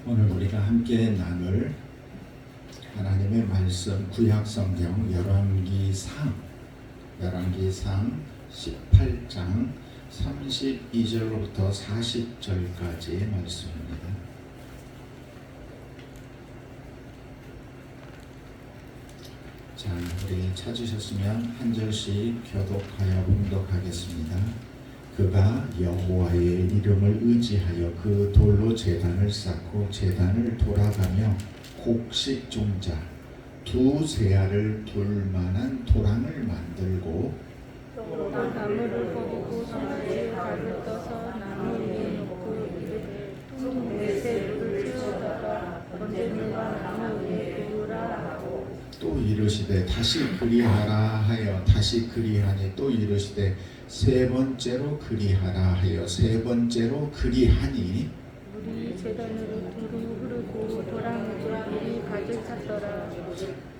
오늘 우리가 함께 나눌 하나님의 말씀 구약성경 열왕기상 18장 32절로부터 40절까지의 말씀입니다. 자, 우리 찾으셨으면 한 절씩 교독하여 봉독하겠습니다. 그가 여호와의 이름을 의지하여 그 돌로 제단을 쌓고 제단을 돌아가며 곡식 종자 두 세알을 둘 만한 도랑을 만들고 또 나무를 거두고 손을 가루 떠서 나무 위에 놓고 이르되 둥그레세 물을 채우다가 번제물과 나무 위에 두르라 하고 또 이르시되 다시 그리하라 하여 다시 그리하니 또 이르시되 세 번째로 그리하라 하여 세 번째로 그리하니 물이 제단으로 두루 흐르고 도랑에도 물이 가득 찼더라.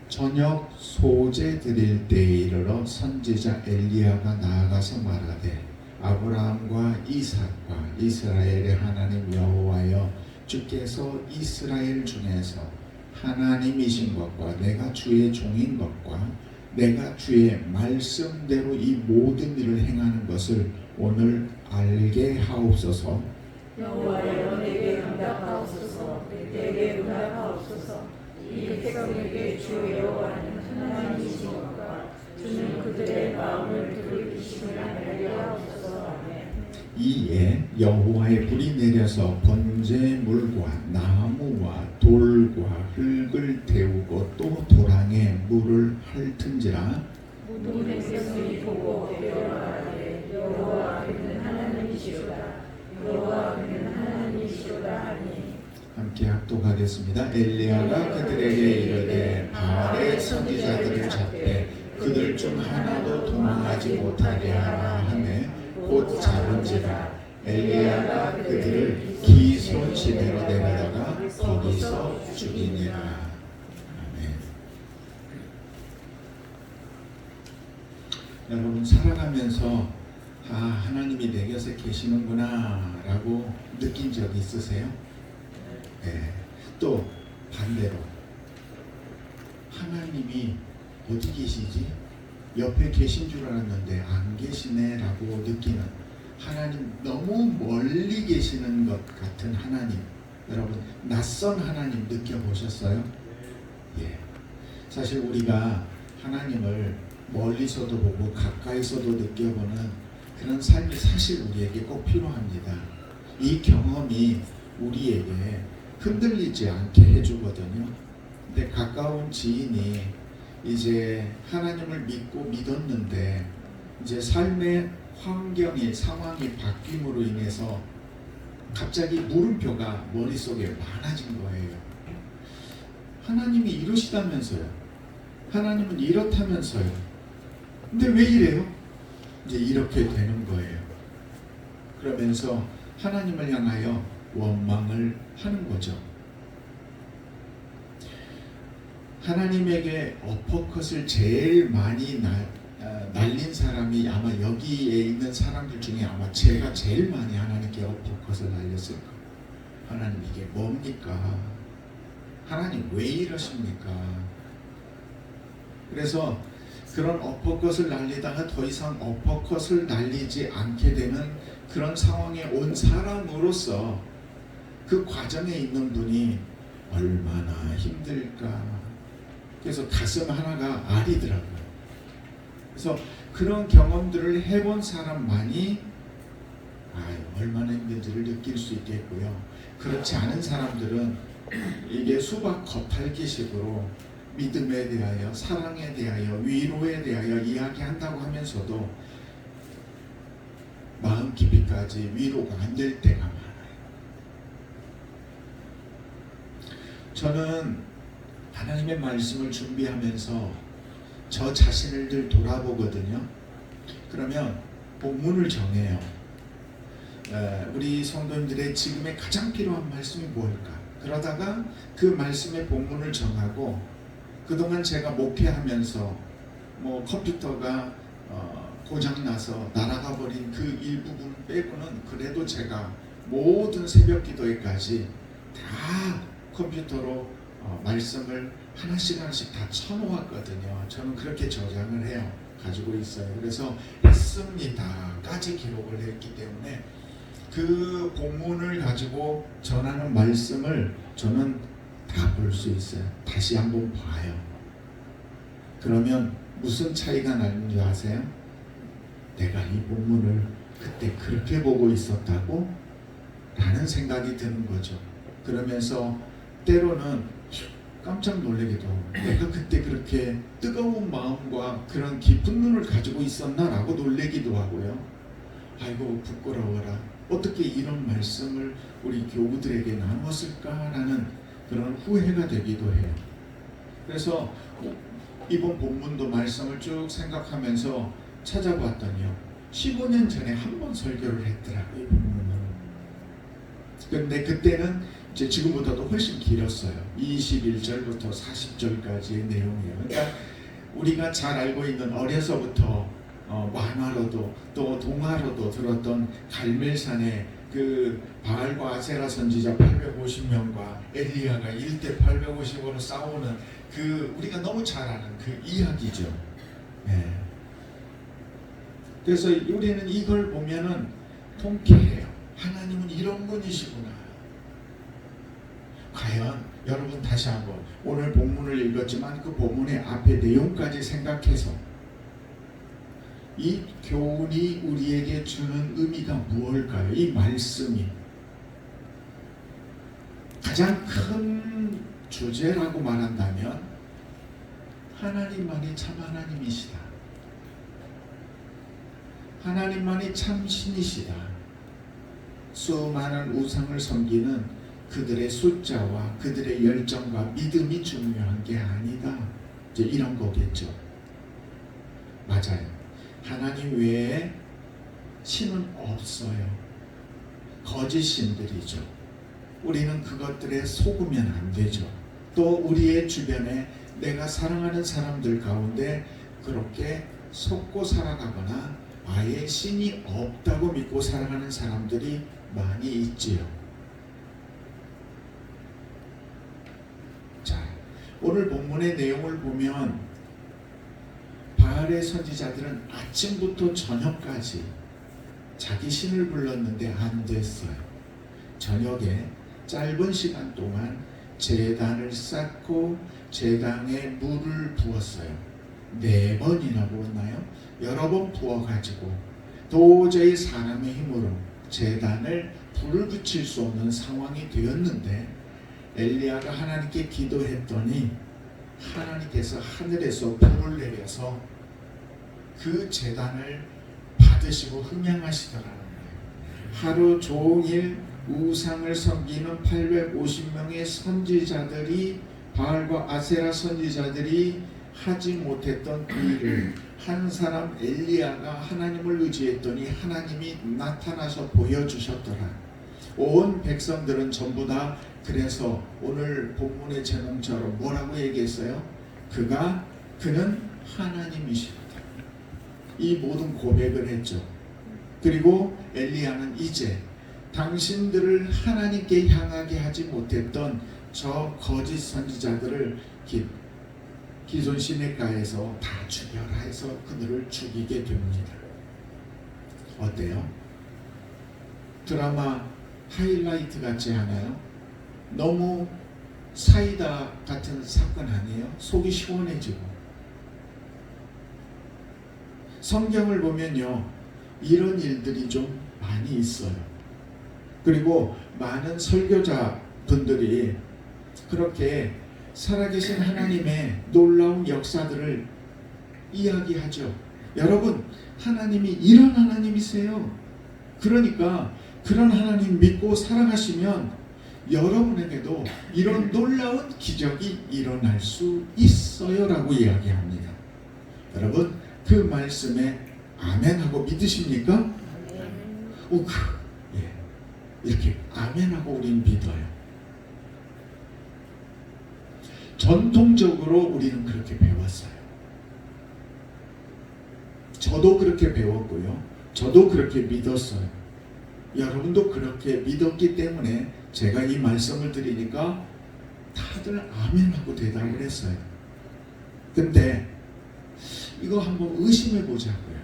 저녁 소제 드릴 때에 이르러 선지자 엘리야가 나아가서 말하되 아브라함과 이삭과 이스라엘의 하나님 여호와여 주께서 이스라엘 중에서 하나님이신 것과 내가 주의 종인 것과 내가 주의 말씀대로 이 모든 일을 행하는 것을 오늘 알게 하옵소서. 여호와여 내게 응답하옵소서. 내게 응답하옵소서. 이 백성에게 주 여호와는 하나님이신 것과 주는 그들의 마음을 들으심을 알게 하옵소서. 아멘. 이에 여호와의 불이 내려서 번제물과 나무와 돌과 흙을 태우고 또 도랑에 물을 핥은지라 모든 백성이 보고 말하되 여호와는 하나님이시로다. 여호와는 하나님이시로다 하니 함께 합독하겠습니다. 엘리야가 그들에게 이르되 바알의 선지자들을 잡되 그들 중 하나도 도망하지 못하게 하라 하매 곧 잡은지라. 엘리야가 그들을 기손 시내로 데려다가 거기서 죽이니라. 아멘. 여러분 살아가면서 하나님이 내 곁에 계시는구나 라고 느낀 적 있으세요? 네. 또 반대로 하나님이 어디 계시지? 옆에 계신 줄 알았는데 안 계시네 라고 느끼는 하나님, 너무 멀리 계시는 것 같은 하나님, 여러분 낯선 하나님 느껴보셨어요? 예. 사실 우리가 하나님을 멀리서도 보고 가까이서도 느껴보는 그런 삶이 사실 우리에게 꼭 필요합니다. 이 경험이 우리에게 흔들리지 않게 해주거든요. 근데 가까운 지인이 이제 하나님을 믿고 믿었는데 이제 삶의 환경이 상황이 바뀜으로 인해서 갑자기 물음표가 머릿속에 많아진 거예요. 하나님이 이러시다면서요. 하나님은 이렇다면서요. 근데 왜 이래요? 이제 이렇게 되는 거예요. 그러면서 하나님을 향하여 원망을 하는 거죠. 하나님에게 어퍼컷을 제일 많이 날린 사람이 아마 여기에 있는 사람들 중에 아마 제가 제일 많이 하나님께 어퍼컷을 날렸을 거예요. 하나님 이게 뭡니까? 하나님 왜 이러십니까? 그래서 그런 어퍼컷을 날리다가 더 이상 어퍼컷을 날리지 않게 되는 그런 상황에 온 사람으로서 그 과정에 있는 분이 얼마나 힘들까. 그래서 가슴 하나가 아리더라고요. 그래서 그런 경험들을 해본 사람만이 얼마나 힘든지를 느낄 수 있겠고요. 그렇지 않은 사람들은 이게 수박 겉핥기식으로 믿음에 대하여, 사랑에 대하여, 위로에 대하여 이야기한다고 하면서도 마음 깊이까지 위로가 안 될 때가 많아요. 저는 하나님의 말씀을 준비하면서 저 자신을 늘 돌아보거든요. 그러면 본문을 정해요. 우리 성도님들의 지금의 가장 필요한 말씀이 뭘까? 그러다가 그 말씀의 본문을 정하고 그동안 제가 목회하면서 컴퓨터가 고장나서 날아가 버린 그 일부분 빼고는 그래도 제가 모든 새벽 기도회까지 다 컴퓨터로 말씀을 하나씩 하나씩 다 쳐놓았거든요. 저는 그렇게 저장을 해요. 가지고 있어요. 그래서 했습니다까지 기록을 했기 때문에 그 본문을 가지고 전하는 말씀을 저는 다 볼 수 있어요. 다시 한번 봐요. 그러면 무슨 차이가 나는 줄 아세요? 내가 이 본문을 그때 그렇게 보고 있었다고? 라는 생각이 드는 거죠. 그러면서 때로는 깜짝 놀라기도 하고 내가 그때 그렇게 뜨거운 마음과 그런 깊은 눈을 가지고 있었나? 라고 놀라기도 하고요. 아이고 부끄러워라. 어떻게 이런 말씀을 우리 교우들에게 나누었을까라는 그런 후회가 되기도 해요. 그래서 이번 본문도 말씀을 쭉 생각하면서 찾아봤더니요. 15년 전에 한 번 설교를 했더라고요. 이 본문은. 그런데 그때는 이제 지금보다도 훨씬 길었어요. 21절부터 40절까지의 내용이에요. 그러니까 우리가 잘 알고 있는 어려서부터 만화로도 또 동화로도 들었던 갈멜산의 그 바알과 아세라 선지자 850명과 엘리야가 1대 850으로 싸우는 그 우리가 너무 잘 아는 그 이야기죠. 네. 그래서 우리는 이걸 보면은 통쾌해요. 하나님은 이런 분이시구나. 과연 여러분 다시 한번 오늘 본문을 읽었지만 그 본문의 앞에 내용까지 생각해서 이 교훈이 우리에게 주는 의미가 무엇일까요? 이 말씀이 가장 큰 주제라고 말한다면 하나님만이 참 하나님이시다. 하나님만이 참 신이시다. 수많은 우상을 섬기는 그들의 숫자와 그들의 열정과 믿음이 중요한 게 아니다. 이제 이런 거겠죠. 맞아요. 하나님 외에 신은 없어요. 거짓 신들이죠. 우리는 그것들에 속으면 안 되죠. 또 우리의 주변에 내가 사랑하는 사람들 가운데 그렇게 속고 살아가거나 아예 신이 없다고 믿고 살아가는 사람들이 많이 있지요. 자, 오늘 본문의 내용을 보면 바알의 선지자들은 아침부터 저녁까지 자기 신을 불렀는데 안 됐어요. 저녁에 짧은 시간 동안 제단을 쌓고 제단에 물을 부었어요. 4번이나 부었나요? 여러 번 부어가지고 도저히 사람의 힘으로 제단을 불을 붙일 수 없는 상황이 되었는데 엘리야가 하나님께 기도했더니 하나님께서 하늘에서 불을 내려서 그 제단을 받으시고 흥양하시더라는 거예요. 하루 종일 우상을 섬기는 850명의 선지자들이 바알과 아세라 선지자들이 하지 못했던 그 일을 한 사람 엘리야가 하나님을 의지했더니 하나님이 나타나서 보여주셨더라. 온 백성들은 전부 다 그래서 오늘 본문의 제목처럼 뭐라고 얘기했어요? 그는 하나님이시다. 이 모든 고백을 했죠. 그리고 엘리야는 이제 당신들을 하나님께 향하게 하지 못했던 저 거짓 선지자들을 기존 시내가에서 다 죽여라 해서 그들을 죽이게 됩니다. 어때요? 드라마 하이라이트 같지 않아요? 너무 사이다 같은 사건 아니에요? 속이 시원해지고. 성경을 보면요, 이런 일들이 좀 많이 있어요. 그리고 많은 설교자 분들이 그렇게 살아계신 하나님의 놀라운 역사들을 이야기하죠. 여러분, 하나님이 이런 하나님이세요. 그러니까 그런 하나님 믿고 살아가시면 여러분에게도 이런 놀라운 기적이 일어날 수 있어요 라고 이야기합니다. 여러분, 그 말씀에 아멘하고 믿으십니까? 예, 이렇게 아멘하고 우리는 믿어요. 전통적으로 우리는 그렇게 배웠어요. 저도 그렇게 배웠고요. 저도 그렇게 믿었어요. 여러분도 그렇게 믿었기 때문에 제가 이 말씀을 드리니까 다들 아멘하고 대답을 했어요. 근데 이거 한번 의심해 보자고요.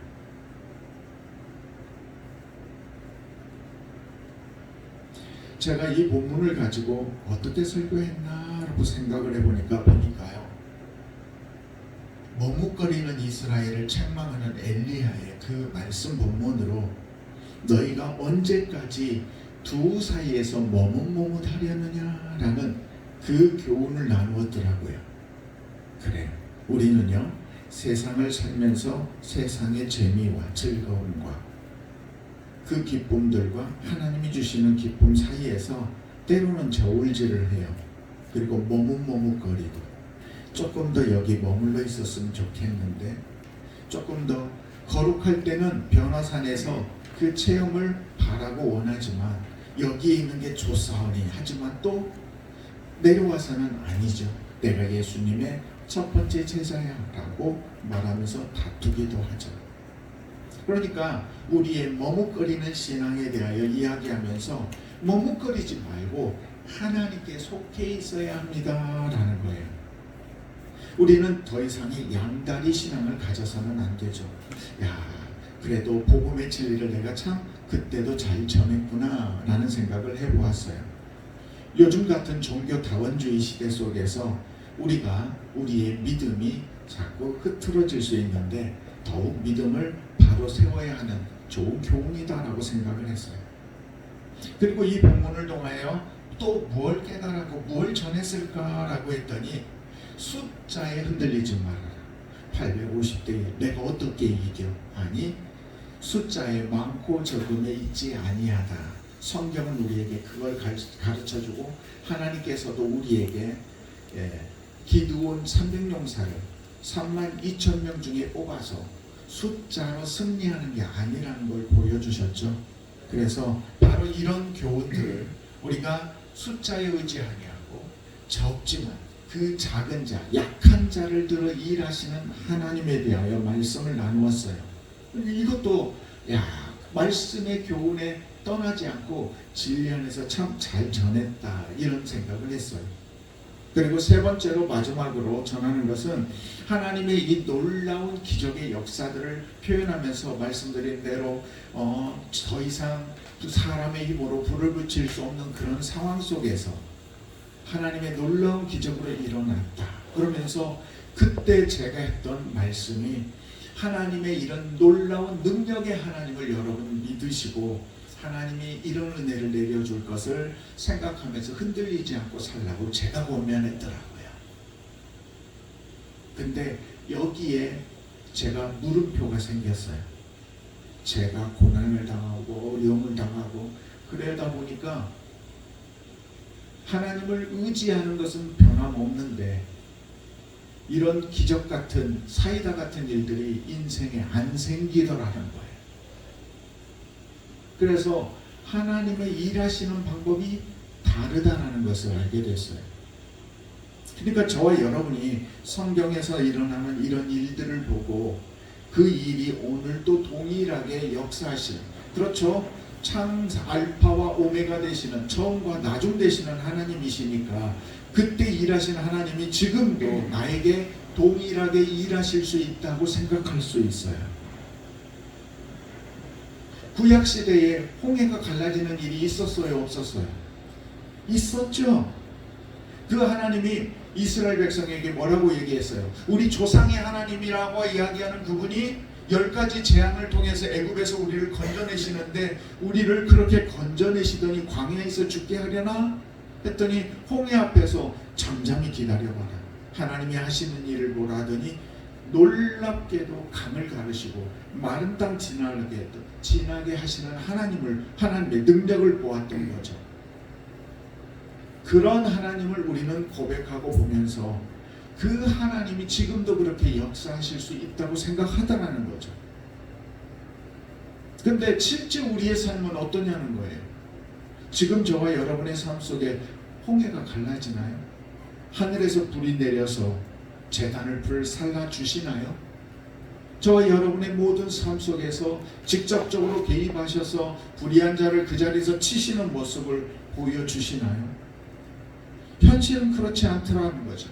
제가 이 본문을 가지고 어떻게 설교했나라고 생각을 보니까요. 머뭇거리는 이스라엘을 책망하는 엘리야의 그 말씀 본문으로 너희가 언제까지 두 사이에서 머뭇머뭇하려느냐라는 그 교훈을 나누었더라고요. 그래, 우리는요 세상을 살면서 세상의 재미와 즐거움과 그 기쁨들과 하나님이 주시는 기쁨 사이에서 때로는 저울질을 해요. 그리고 머뭇머뭇거리고 조금 더 여기 머물러 있었으면 좋겠는데, 조금 더 거룩할 때는 변화산에서 그 체험을 바라고 원하지만 여기에 있는 게 좋사오니, 하지만 또 내려와서는 아니죠. 내가 예수님의 첫 번째 제자야 라고 말하면서 다투기도 하죠. 그러니까 우리의 머뭇거리는 신앙에 대하여 이야기하면서 머뭇거리지 말고 하나님께 속해 있어야 합니다 라는 거예요. 우리는 더 이상의 양다리 신앙을 가져서는 안 되죠. 야, 그래도 복음의 진리를 내가 참 그때도 잘 전했구나 라는 생각을 해보았어요. 요즘 같은 종교 다원주의 시대 속에서 우리가 우리의 믿음이 자꾸 흐트러질 수 있는데 더욱 믿음을 바로 세워야 하는 좋은 교훈이다라고 생각을 했어요. 그리고 이 본문을 통하여 또 무엇을 깨달았고 무엇을 전했을까라고 했더니 숫자에 흔들리지 말아라. 850대 1 내가 어떻게 이겨? 아니, 숫자에 많고 적음에 있지 아니하다. 성경은 우리에게 그걸 가르쳐주고 하나님께서도 우리에게 기드온 300용사를 32,000명 중에 뽑아서 숫자로 승리하는 게 아니라는 걸 보여주셨죠. 그래서 바로 이런 교훈들을 우리가 숫자에 의지하게 하고 적지만 그 작은 자, 약한 자를 들어 일하시는 하나님에 대하여 말씀을 나누었어요. 이것도 말씀의 교훈에 떠나지 않고 진리 안에서 참 잘 전했다 이런 생각을 했어요. 그리고 세 번째로 마지막으로 전하는 것은 하나님의 이 놀라운 기적의 역사들을 표현하면서 말씀드린 대로 더 이상 사람의 힘으로 불을 붙일 수 없는 그런 상황 속에서 하나님의 놀라운 기적으로 일어났다. 그러면서 그때 제가 했던 말씀이 하나님의 이런 놀라운 능력의 하나님을 여러분 믿으시고 하나님이 이런 은혜를 내려줄 것을 생각하면서 흔들리지 않고 살라고 제가 권면했더라고요. 근데 여기에 제가 물음표가 생겼어요. 제가 고난을 당하고 어려움을 당하고 그러다 보니까 하나님을 의지하는 것은 변함없는데 이런 기적 같은 사이다 같은 일들이 인생에 안 생기더라는 거예요. 그래서 하나님의 일하시는 방법이 다르다는 것을 알게 됐어요. 그러니까 저와 여러분이 성경에서 일어나는 이런 일들을 보고 그 일이 오늘도 동일하게 역사하시는, 그렇죠? 참 알파와 오메가 되시는, 처음과 나중 되시는 하나님이시니까 그때 일하신 하나님이 지금도 나에게 동일하게 일하실 수 있다고 생각할 수 있어요. 구약시대에 홍해가 갈라지는 일이 있었어요? 없었어요? 있었죠. 그 하나님이 이스라엘 백성에게 뭐라고 얘기했어요? 우리 조상의 하나님이라고 이야기하는 그분이 10가지 재앙을 통해서 애굽에서 우리를 건져내시는데 우리를 그렇게 건져내시더니 광야에서 죽게 하려나? 했더니 홍해 앞에서 잠잠히 기다려봐라. 하나님이 하시는 일을 보라 하더니 놀랍게도 강을 가르시고 마른 땅 지나게 하시는 하나님의 능력을 보았던 거죠. 그런 하나님을 우리는 고백하고 보면서 그 하나님이 지금도 그렇게 역사하실 수 있다고 생각하다라는 거죠. 근데 실제 우리의 삶은 어떠냐는 거예요. 지금 저와 여러분의 삶 속에 홍해가 갈라지나요? 하늘에서 불이 내려서 제단을 불 살라 주시나요? 저와 여러분의 모든 삶 속에서 직접적으로 개입하셔서 불의한 자를 그 자리에서 치시는 모습을 보여주시나요? 현실은 그렇지 않더라는 거죠.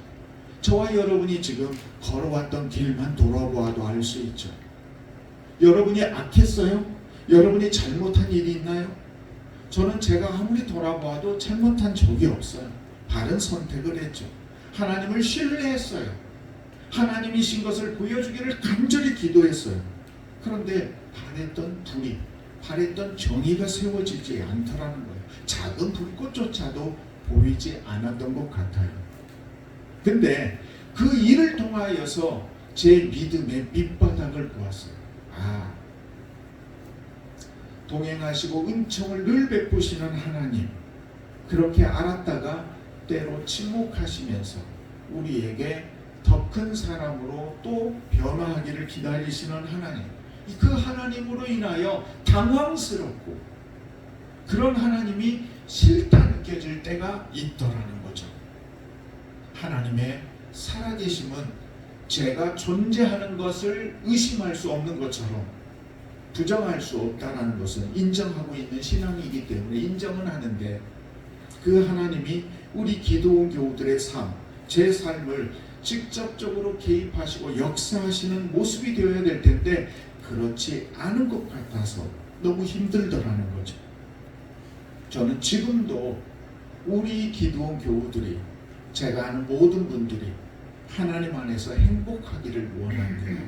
저와 여러분이 지금 걸어왔던 길만 돌아보아도 알 수 있죠. 여러분이 악했어요? 여러분이 잘못한 일이 있나요? 저는 제가 아무리 돌아보아도 잘못한 적이 없어요. 바른 선택을 했죠. 하나님을 신뢰했어요. 하나님이신 것을 보여주기를 간절히 기도했어요. 그런데 바랬던 불이, 바랬던 정의가 세워지지 않더라는 거예요. 작은 불꽃조차도 보이지 않았던 것 같아요. 근데 그 일을 통하여서 제 믿음의 밑바닥을 보았어요. 동행하시고 은총을 늘 베푸시는 하나님, 그렇게 알았다가 때로 침묵하시면서 우리에게 더 큰 사람으로 또 변화하기를 기다리시는 하나님, 그 하나님으로 인하여 당황스럽고 그런 하나님이 싫다 느껴질 때가 있더라는 거죠. 하나님의 살아계심은 제가 존재하는 것을 의심할 수 없는 것처럼 부정할 수 없다는 것은 인정하고 있는 신앙이기 때문에 인정은 하는데, 그 하나님이 우리 기도원 교우들의 삶, 제 삶을 직접적으로 개입하시고 역사하시는 모습이 되어야 될 텐데 그렇지 않은 것 같아서 너무 힘들더라는 거죠. 저는 지금도 우리 기도원 교우들이, 제가 아는 모든 분들이 하나님 안에서 행복하기를 원합니다.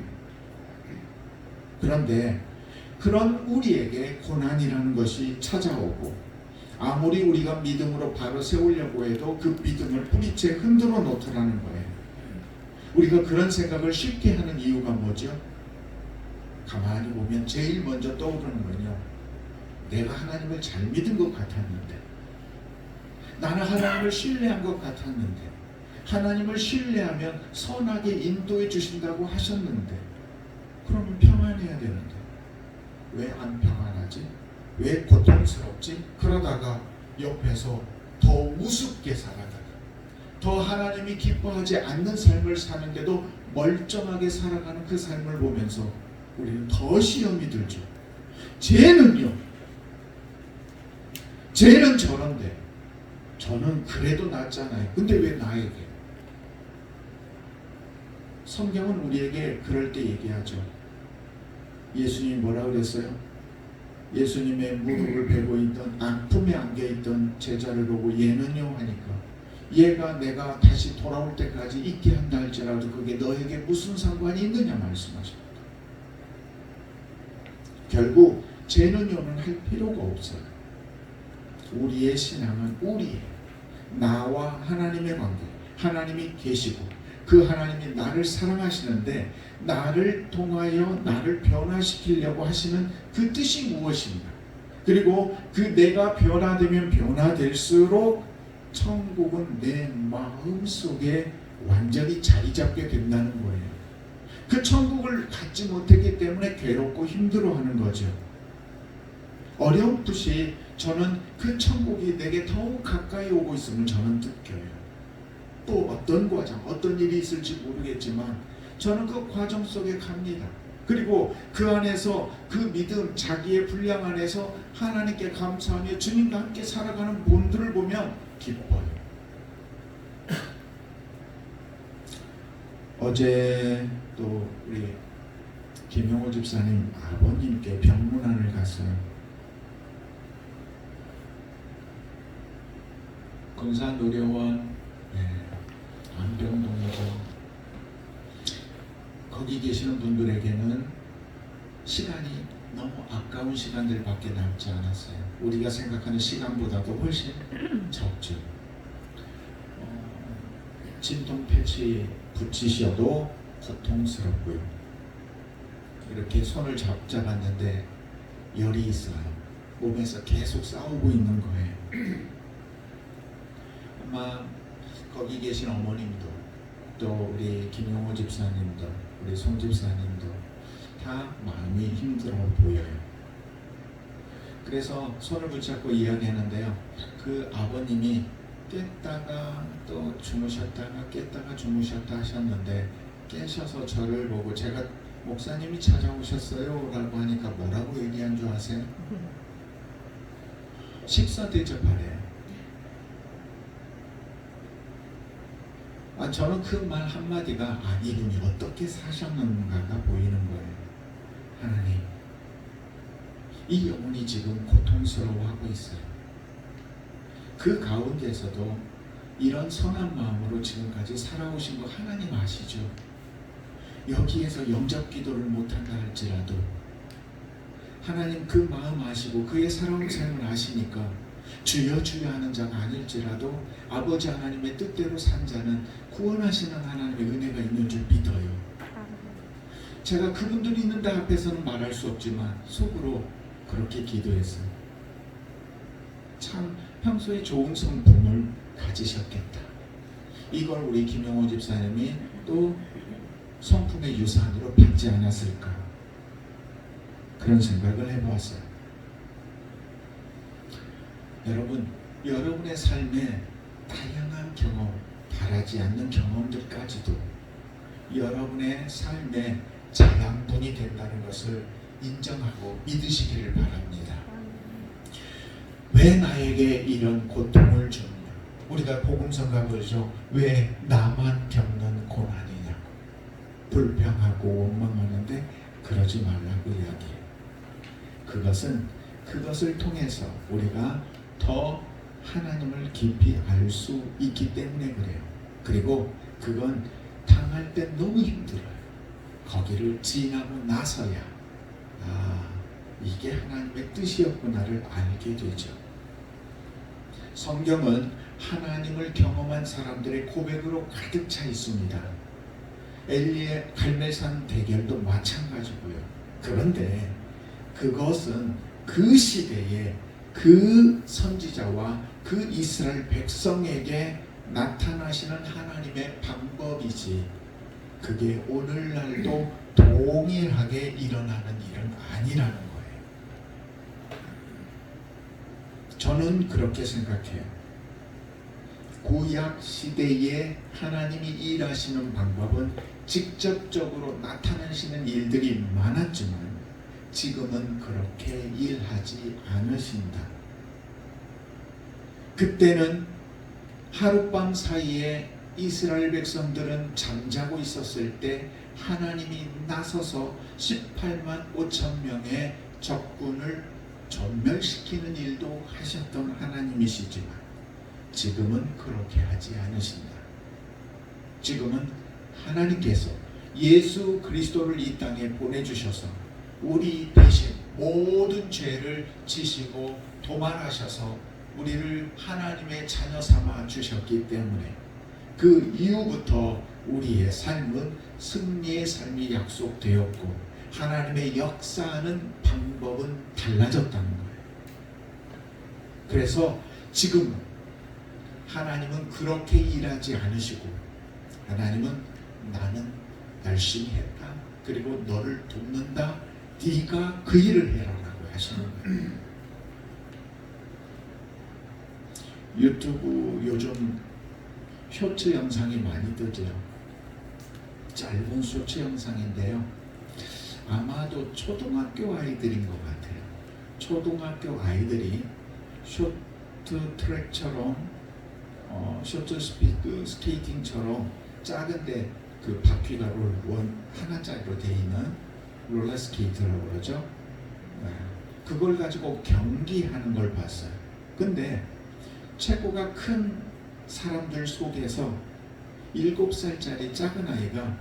그런데 그런 우리에게 고난이라는 것이 찾아오고, 아무리 우리가 믿음으로 바로 세우려고 해도 그 믿음을 뿌리채 흔들어 놓더라는 거예요. 우리가 그런 생각을 쉽게 하는 이유가 뭐죠? 가만히 보면 제일 먼저 떠오르는 건요, 내가 하나님을 잘 믿은 것 같았는데, 나는 하나님을 신뢰한 것 같았는데, 하나님을 신뢰하면 선하게 인도해 주신다고 하셨는데, 그러면 평안해야 되는데 왜 안 평안하지? 왜 고통스럽지? 그러다가 옆에서 더 우습게 살아가다, 더 하나님이 기뻐하지 않는 삶을 사는데도 멀쩡하게 살아가는 그 삶을 보면서 우리는 더 시험이 들죠. 쟤는 저런데 저는 그래도 낫잖아요. 근데 왜 나에게? 성경은 우리에게 그럴 때 얘기하죠. 예수님이 뭐라 그랬어요? 예수님의 무릎을 베고 있던, 품에 안겨있던 제자를 보고 얘는요 하니까, 얘가 내가 다시 돌아올 때까지 있게 한다 할지라도 그게 너에게 무슨 상관이 있느냐 말씀하십니다. 결국 쟤는요는 할 필요가 없어요. 우리의 신앙은 우리의, 나와 하나님의 관계, 하나님이 계시고 그 하나님이 나를 사랑하시는데 나를 통하여 나를 변화시키려고 하시는 그 뜻이 무엇인가, 그리고 그 내가 변화되면 변화될수록 천국은 내 마음속에 완전히 자리 잡게 된다는 거예요. 그 천국을 갖지 못했기 때문에 괴롭고 힘들어하는 거죠. 어렴풋이 저는 그 천국이 내게 더욱 가까이 오고 있음을 저는 느껴요. 또 어떤 과정, 어떤 일이 있을지 모르겠지만 저는 그 과정 속에 갑니다. 그리고 그 안에서 그 믿음, 자기의 분량 안에서 하나님께 감사하며 주님과 함께 살아가는 분들을 보면 기뻐요. 어제 또 우리 김용호 집사님 아버님께 병문안을 갔어요. 군산의료원 안병동이죠. 거기 계시는 분들에게는 시간이 너무 아까운 시간들밖에 남지 않았어요. 우리가 생각하는 시간보다도 훨씬 적죠. 진통 패치 붙이셔도 고통스럽고요. 이렇게 손을 잡았는데 열이 있어요. 몸에서 계속 싸우고 있는 거예요. 아마 거기 계신 어머님도, 또 우리 김용호 집사님도, 우리 송 집사님도 다 마음이 힘들어 보여요. 그래서 손을 붙잡고 이야기하는데요, 그 아버님이 깼다가 또 주무셨다가 깼다가 주무셨다 하셨는데, 깨셔서 저를 보고, 제가 목사님이 찾아오셨어요 라고 하니까 뭐라고 얘기한 줄 아세요? 식사 대접하래. 저는 그 말 한마디가 이분이 어떻게 사셨는가가 보이는 거예요. 하나님, 이 영혼이 지금 고통스러워하고 있어요. 그 가운데서도 이런 선한 마음으로 지금까지 살아오신 거 하나님 아시죠? 여기에서 영접 기도를 못한다 할지라도 하나님 그 마음 아시고 그의 살아온 삶을 아시니까 주여 주여 하는 자가 아닐지라도 아버지 하나님의 뜻대로 산 자는 구원하시는 하나님의 은혜가 있는 줄 믿어요. 제가 그분들이 있는 데 앞에서는 말할 수 없지만 속으로 그렇게 기도했어요. 참 평소에 좋은 성품을 가지셨겠다. 이걸 우리 김영호 집사님이 또 성품의 유산으로 받지 않았을까, 그런 생각을 해보았어요. 여러분, 여러분의 삶에 다양한 경험, 바라지 않는 경험들까지도 여러분의 삶의 자양분이 된다는 것을 인정하고 믿으시기를 바랍니다. 왜 나에게 이런 고통을 주느냐? 우리가 복음성가 보죠. 왜 나만 겪는 고난이냐고. 불평하고 원망하는데 그러지 말라고 이야기해요. 그것을 통해서 우리가 더 하나님을 깊이 알 수 있기 때문에 그래요. 그리고 그건 당할 때 너무 힘들어요. 거기를 지나고 나서야 이게 하나님의 뜻이었구나를 알게 되죠. 성경은 하나님을 경험한 사람들의 고백으로 가득 차 있습니다. 엘리의 갈멜산 대결도 마찬가지고요. 그런데 그것은 그 시대에 그 선지자와 그 이스라엘 백성에게 나타나시는 하나님의 방법이지, 그게 오늘날도 동일하게 일어나는 일은 아니라는 거예요. 저는 그렇게 생각해요. 구약 시대에 하나님이 일하시는 방법은 직접적으로 나타나시는 일들이 많았지만 지금은 그렇게 일하지 않으신다. 그때는 하룻밤 사이에 이스라엘 백성들은 잠자고 있었을 때 하나님이 나서서 18만 5천 명의 적군을 전멸시키는 일도 하셨던 하나님이시지만 지금은 그렇게 하지 않으신다. 지금은 하나님께서 예수 그리스도를 이 땅에 보내주셔서 우리 대신 모든 죄를 지시고 도말하셔서 우리를 하나님의 자녀 삼아 주셨기 때문에 그 이후부터 우리의 삶은 승리의 삶이 약속되었고 하나님의 역사하는 방법은 달라졌다는 거예요. 그래서 지금 하나님은 그렇게 일하지 않으시고 하나님은 나는 열심히 했다, 그리고 너를 돕는다, 네가 그 일을 해라라고 하시는 거예요. 유튜브 요즘 쇼츠 영상이 많이 뜨죠. 짧은 쇼츠 영상인데요. 아마도 초등학교 아이들인 것 같아요. 초등학교 아이들이 쇼트 트랙처럼 쇼트 스피드 스케이팅처럼 작은데 그 바퀴가 하나짜리로 되어 있는 롤러 스케이트라고 그러죠. 그걸 가지고 경기하는 걸 봤어요. 근데 체구가 큰 사람들 속에서 7살짜리 작은 아이가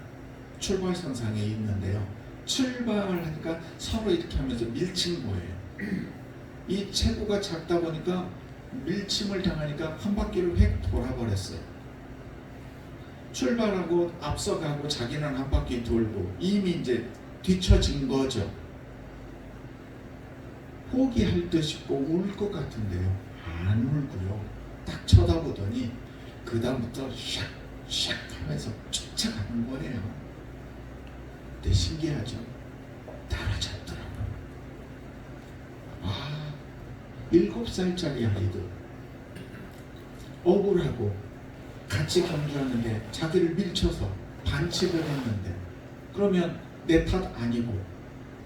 출발선상에 있는데요. 출발하니까 서로 이렇게 하면서 밀친 거예요. 이 체구가 작다 보니까 밀침을 당하니까 한 바퀴를 획 돌아버렸어요. 출발하고 앞서가고 자기는 한 바퀴 돌고 이미 이제 뒤처진 거죠. 포기할 듯 싶고 울 것 같은데요. 안 울고요. 딱 쳐다보더니 그 다음부터 샥샥 하면서 쫓아가는 거예요. 되게 신기하죠. 따라잡더라고요. 7살짜리 아이들 억울하고 같이 경주하는데 자기를 밀쳐서 반칙을 했는데 그러면 내 탓 아니고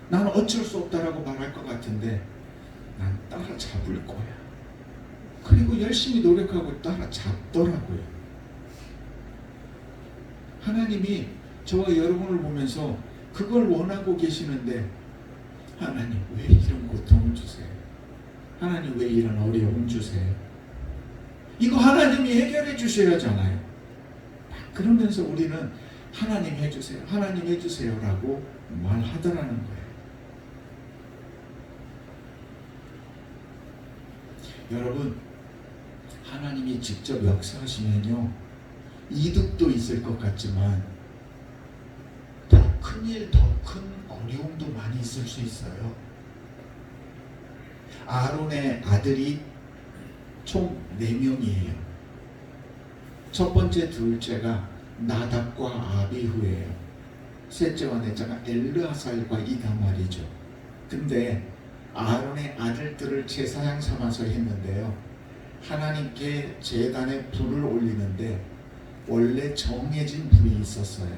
나는 어쩔 수 없다라고 말할 것 같은데 난 따라잡을 거야. 그리고 열심히 노력하고 따라잡더라고요. 하나님이 저와 여러분을 보면서 그걸 원하고 계시는데 하나님 왜 이런 고통을 주세요? 하나님 왜 이런 어려움 주세요? 이거 하나님이 해결해 주셔야 하잖아요. 그러면서 우리는 하나님 해주세요, 하나님 해주세요 라고 말하더라는 거예요. 여러분, 하나님이 직접 역사하시면요 이득도 있을 것 같지만 더 큰 일, 더 큰 어려움도 많이 있을 수 있어요. 아론의 아들이 총 4명이에요. 첫 번째, 둘째가 나답과 아비후예요. 셋째와 넷째가 엘르아살과 이다말이죠. 근데 아론의 아들들을 제사장 삼아서 했는데요, 하나님께 제단에 불을 올리는데 원래 정해진 불이 있었어요.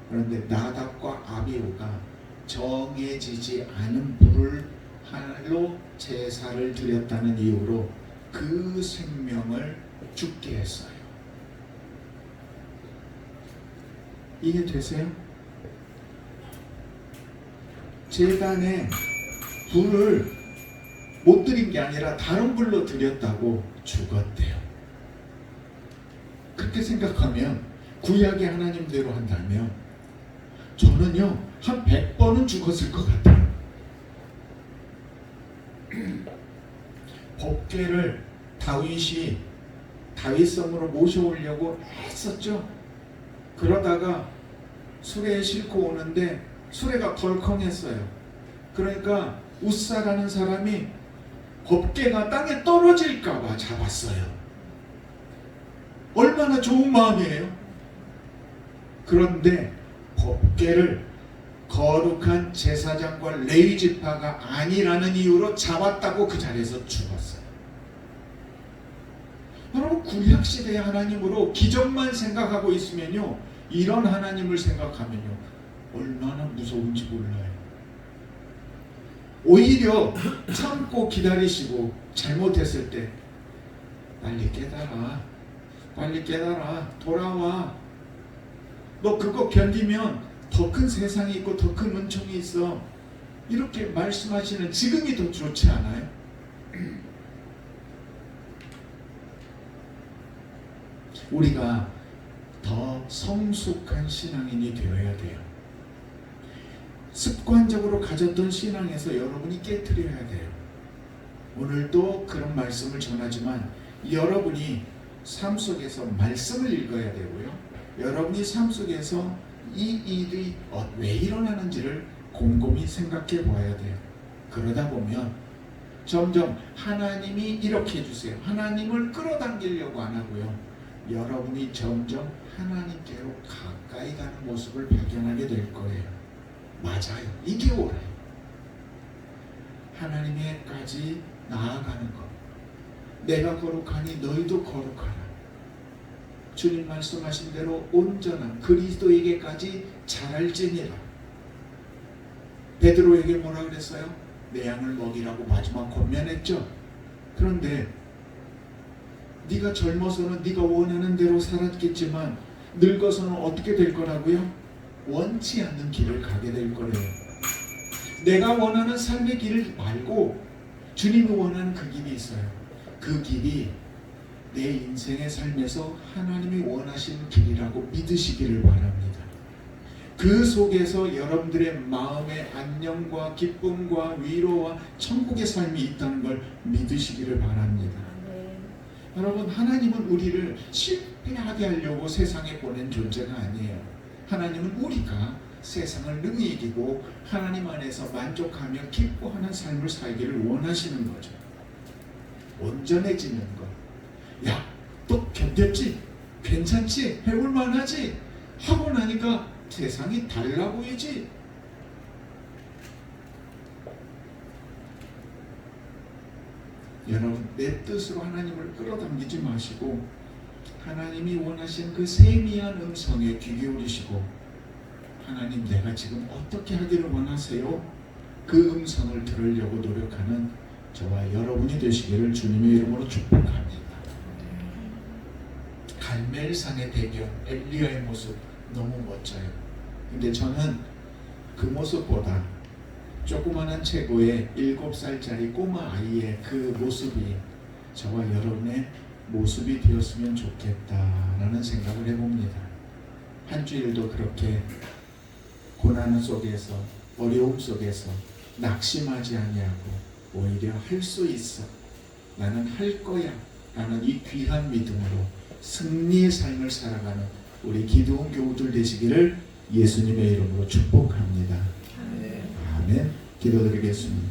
그런데 나답과 아비후가 정해지지 않은 불을 하나로 제사를 드렸다는 이유로 그 생명을 죽게 했어요. 이해되세요? 제단에 불을 못 드린 게 아니라 다른 불로 드렸다고 죽었대요. 그렇게 생각하면 구약의 하나님대로 한다면 저는요 한 100번은 죽었을 것 같아요. 법궤를 다윗이 다윗성으로 모셔오려고 했었죠. 그러다가 수레에 싣고 오는데 수레가 덜컹했어요. 그러니까 우사라는 사람이 법궤가 땅에 떨어질까봐 잡았어요. 얼마나 좋은 마음이에요. 그런데 법궤를 거룩한 제사장과 레위 지파가 아니라는 이유로 잡았다고 그 자리에서 죽었어요. 여러분, 구약시대의 하나님으로 기적만 생각하고 있으면요 이런 하나님을 생각하면요 얼마나 무서운지 몰라요. 오히려 참고 기다리시고 잘못했을 때 빨리 깨달아, 빨리 깨달아, 돌아와. 너 그거 견디면 더 큰 세상이 있고 더 큰 은총이 있어. 이렇게 말씀하시는 지금이 더 좋지 않아요? 우리가 더 성숙한 신앙인이 되어야 돼요. 습관적으로 가졌던 신앙에서 여러분이 깨트려야 돼요. 오늘도 그런 말씀을 전하지만 여러분이 삶 속에서 말씀을 읽어야 되고요, 여러분이 삶 속에서 이 일이 왜 일어나는지를 곰곰이 생각해 봐야 돼요. 그러다 보면 점점 하나님이 이렇게 해주세요, 하나님을 끌어당기려고 안 하고요, 여러분이 점점 하나님께로 가까이 가는 모습을 발견하게 될 거예요. 맞아요. 이게 옳아요. 하나님에까지 나아가는 것. 내가 거룩하니 너희도 거룩하라. 주님 말씀하신 대로 온전한 그리스도에게까지 자랄지니라. 베드로에게 뭐라 그랬어요? 내 양을 먹이라고 마지막 권면했죠. 그런데 네가 젊어서는 네가 원하는 대로 살았겠지만 늙어서는 어떻게 될 거라고요? 원치 않는 길을 가게 될 거래요. 내가 원하는 삶의 길을 말고 주님이 원하는 그 길이 있어요. 그 길이 내 인생의 삶에서 하나님이 원하시는 길이라고 믿으시기를 바랍니다. 그 속에서 여러분들의 마음의 안녕과 기쁨과 위로와 천국의 삶이 있다는 걸 믿으시기를 바랍니다. 여러분, 하나님은 우리를 실패하게 하려고 세상에 보낸 존재가 아니에요. 하나님은 우리가 세상을 능히 이기고 하나님 안에서 만족하며 기뻐하는 삶을 살기를 원하시는 거죠. 온전해지는 것. 야, 또 견뎠지? 괜찮지? 해볼만하지? 하고 나니까 세상이 달라 보이지? 여러분, 내 뜻으로 하나님을 끌어당기지 마시고 하나님이 원하신 그 세미한 음성에 귀 기울이시고 하나님, 내가 지금 어떻게 하기를 원하세요? 그 음성을 들으려고 노력하는 저와 여러분이 되시기를 주님의 이름으로 축복합니다. 갈멜산의 대견, 엘리야의 모습 너무 멋져요. 근데 저는 그 모습보다 조그마한 체구의 7살짜리 꼬마 아이의 그 모습이 저와 여러분의 모습이 되었으면 좋겠다라는 생각을 해봅니다. 한 주일도 그렇게 고난 속에서 어려움 속에서 낙심하지 아니하고 오히려 할 수 있어, 나는 할 거야 라는 이 귀한 믿음으로 승리의 삶을 살아가는 우리 기도원 교우들 되시기를 예수님의 이름으로 축복합니다. 아멘. 기도드리겠습니다.